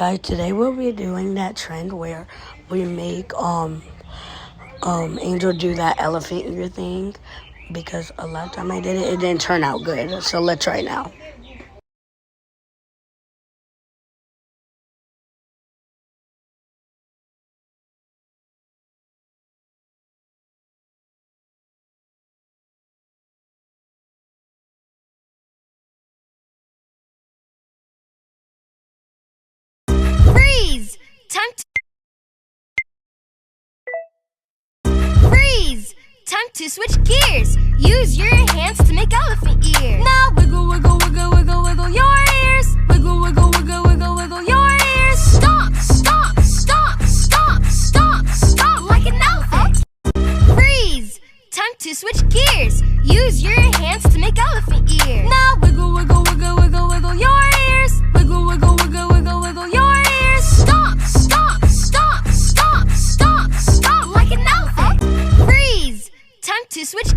Guys, today we'll be doing that trend where we make Angel do that elephant ear thing, because a lot of time I did it, it didn't turn out good. So let's try now. Freeze! Freeze! Time to switch gears. Use your hands to make elephant ears. Now wiggle, wiggle, wiggle, wiggle, wiggle your ears. Wiggle, wiggle, wiggle, wiggle, wiggle your ears. Stomp, stomp, stomp, stomp, stomp, stomp like an elephant. Freeze! Time to switch gears. Use your hands to make elephant ears. Now wiggle, wiggle, wiggle, wiggle, wiggle your ears. Wiggle, wiggle, wiggle, wiggle, wiggle your ears. Stomp, stomp, stomp, stomp, stomp, stomp like an elephant. Freeze! Time to switch